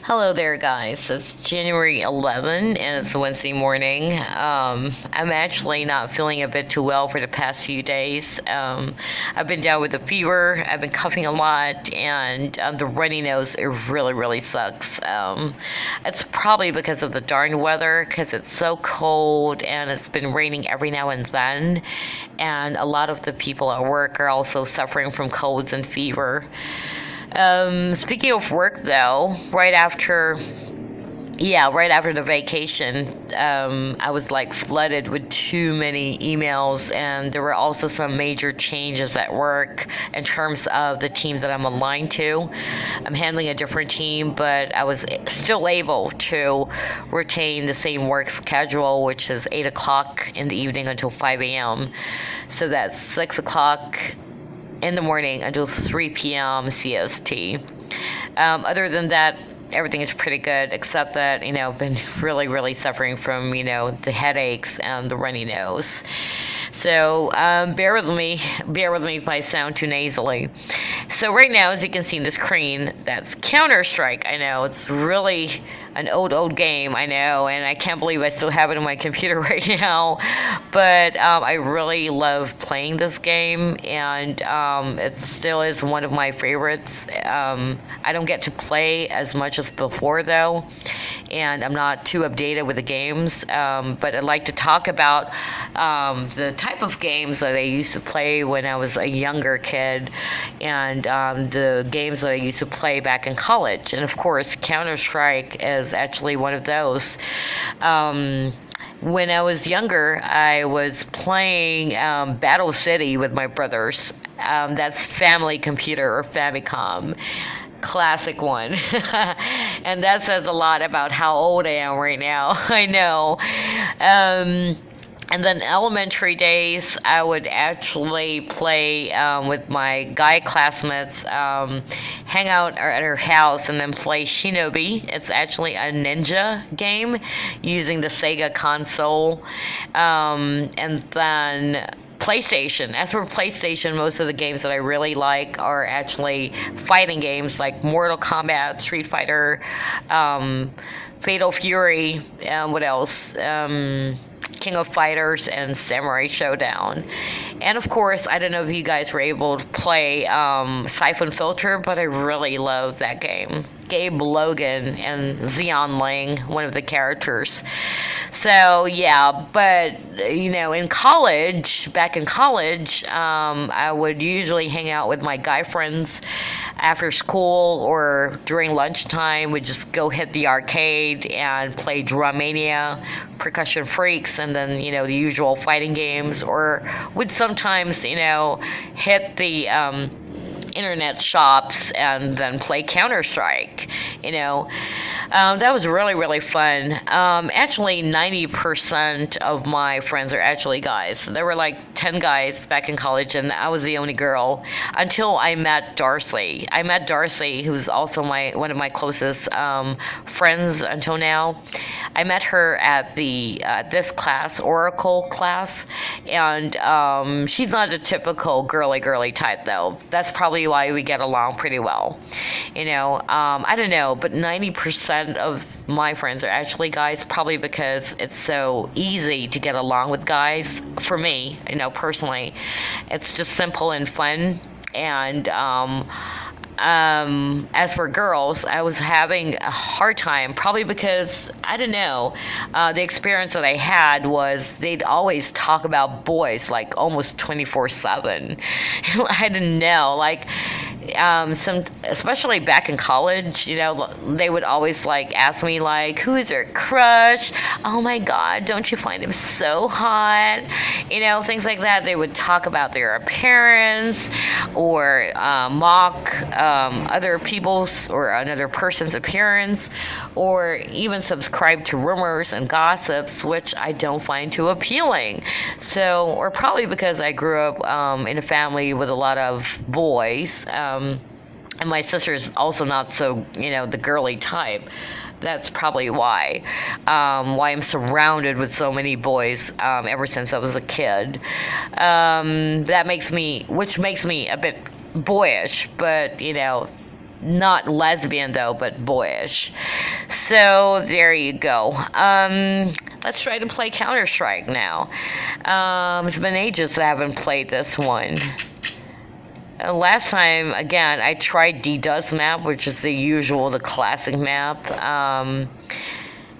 Hello there, guys. It's January 11, and it's a Wednesday morning. I'm actually not feeling a bit too well for the past few days. I've been down with a fever, I've been coughing a lot, and the runny nose, it really, really sucks. It's probably because of the darn weather, because it's so cold, and it's been raining every now and then, and a lot of the people at work are also suffering from colds and fever. Speaking of work, though, right after the vacation, I was like flooded with too many emails, and there were also some major changes at work in terms of the team that I'm aligned to. I'm handling a different team, but I was still able to retain the same work schedule, which is 8 o'clock in the evening until 5 a.m. So that's 6 o'clock in the morning until 3 p.m. CST. Other than that, everything is pretty good, except that, I've been really, really suffering from, the headaches and the runny nose. So bear with me if I sound too nasally. So right now, as you can see in the screen, that's CounterStrike. I know, it's really an old game, I know, and I can't believe I still have it on my computer right now. But I really love playing this game, and it still is one of my favorites. I don't get to play as much as before, though, and I'm not too updated with the games, but I'd like to talk about the type of games that I used to play when I was a younger kid, and the games that I used to play back in college. And of course, Counter-Strike is actually one of those. When I was younger, I was playing Battle City with my brothers. That's Family Computer or Famicom. Classic one. And that says a lot about how old I am right now. I know. And then elementary days, I would actually play with my guy classmates, hang out at our house, and then play Shinobi. It's actually a ninja game using the Sega console. And then PlayStation. As for PlayStation, most of the games that I really like are actually fighting games like Mortal Kombat, Street Fighter, Fatal Fury, what else? King of Fighters, and Samurai Showdown. And of course, I don't know if you guys were able to play Siphon Filter, but I really love that game. Gabe Logan and Xeon Ling, one of the characters. So yeah, but back in college, I would usually hang out with my guy friends after school or during lunchtime. We'd just go hit the arcade and play Drummania, Percussion Freaks, and then the usual fighting games, or would sometimes hit the internet shops and then play Counter-Strike. That was really, really fun. Actually, 90% of my friends are actually guys. There were like 10 guys back in college, and I was the only girl until I met Darcy. I met Darcy, who's also one of my closest friends until now. I met her at this class, Oracle class, and she's not a typical girly type, though. That's probably why we get along pretty well. I don't know, but 90% of my friends are actually guys, probably because it's so easy to get along with guys. For me, personally, it's just simple and fun. And as for girls, I was having a hard time, probably because, I don't know, the experience that I had was they'd always talk about boys like almost 24/7. I didn't know, like, especially back in college, they would always like ask me like, who is your crush? Oh my God, don't you find him so hot? Things like that. They would talk about their appearance or mock other people's or another person's appearance, or even subscribe to rumors and gossips, which I don't find too appealing. So, or probably because I grew up in a family with a lot of boys, and my sister's also not so, the girly type. That's probably why I'm surrounded with so many boys ever since I was a kid. Which makes me a bit boyish, but not lesbian though, but boyish. So there you go. Let's try to play Counter-Strike now. It's been ages that I haven't played this one. Last time, again, I tried D-Dust map, which is the classic map.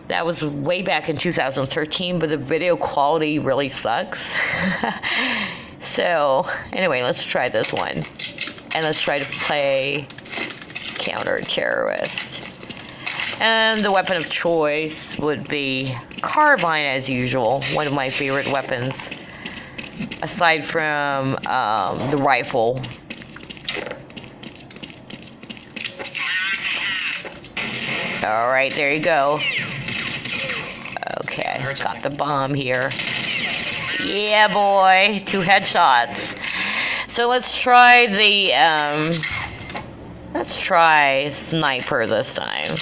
That was way back in 2013, but the video quality really sucks. So, anyway, let's try this one. And let's try to play Counterterrorist. And the weapon of choice would be carbine as usual, one of my favorite weapons. Aside from the rifle. Alright, there you go. Okay, got the bomb here. Yeah, boy, 2 headshots. So let's try let's try sniper this time.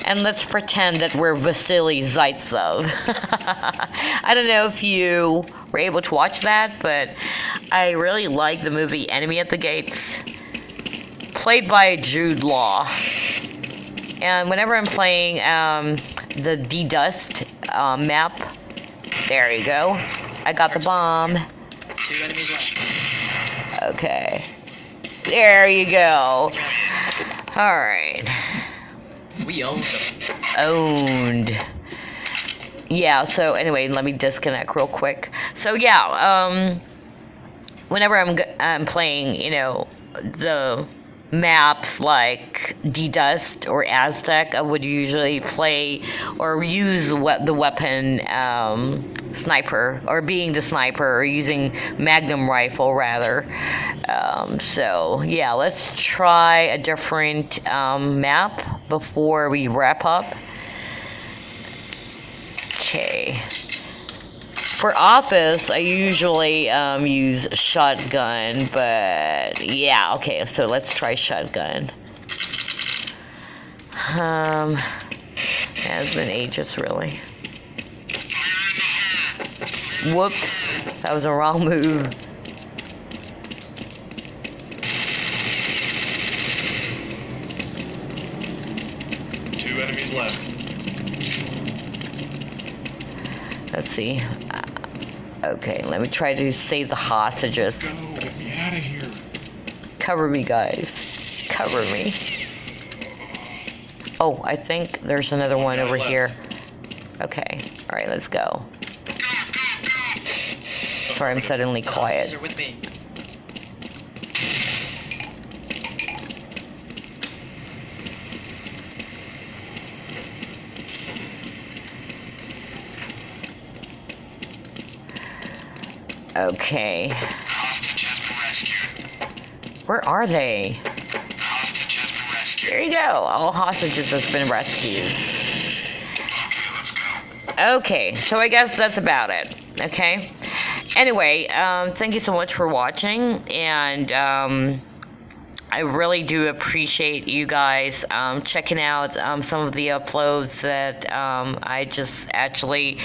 And let's pretend that we're Vasily Zaitsev. I don't know if you were able to watch that, but I really like the movie Enemy at the Gates, played by Jude Law. And whenever I'm playing the D-Dust map, there you go. I got the bomb. 2 enemies left. Okay. There you go. Alright. We owned them. Owned. Yeah, so anyway, let me disconnect real quick. So yeah, whenever I'm playing, you know, the maps like D-Dust or Aztec, I would usually play or use the weapon sniper, or being the sniper, or using magnum rifle rather. So yeah, let's try a different map before we wrap up. Okay. For office, I usually use shotgun, but yeah, okay, so let's try shotgun. Has been ages, really. Whoops, that was a wrong move. Two enemies left. Let's see. Okay, let me try to save the hostages. Go, get me out of here. Cover me, guys. Cover me. Oh, I think there's another one over here. Okay, alright, let's go. Sorry, I'm suddenly quiet. Are with me. Okay. Hostage has been rescued. Where are they? Hostage has been rescued. There you go. All hostages has been rescued. Okay, let's go. Okay, so I guess that's about it. Okay. Anyway, thank you so much for watching, and I really do appreciate you guys checking out some of the uploads that I just actually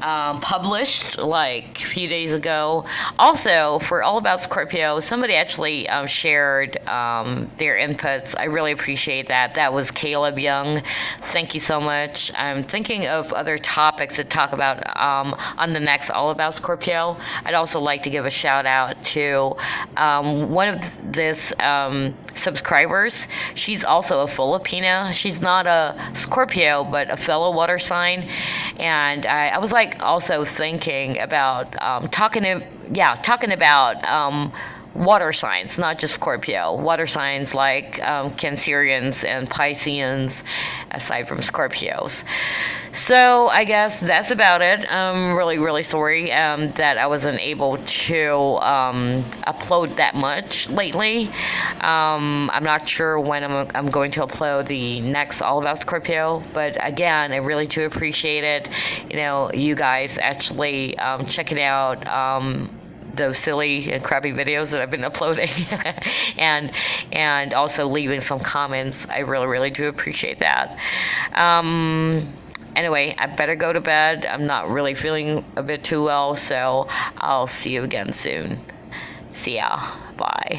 published like a few days ago. Also, for All About Scorpio, somebody actually shared their inputs. I really appreciate that. That was Caleb Young. Thank you so much. I'm thinking of other topics to talk about on the next All About Scorpio. I'd also like to give a shout out to one of this subscribers. She's also a Filipina. She's not a Scorpio, but a fellow water sign. And I was like also thinking about talking about water signs, not just Scorpio. Water signs like Cancerians and Pisceans, aside from Scorpios. So I guess that's about it. I'm really, really sorry that I wasn't able to upload that much lately. I'm not sure when I'm going to upload the next All About Scorpio, but again, I really do appreciate it. You know, you guys actually checking out those silly and crappy videos that I've been uploading and also leaving some comments. I really, really do appreciate that. Anyway, I better go to bed. I'm not really feeling a bit too well, so I'll see you again soon. See ya. Bye.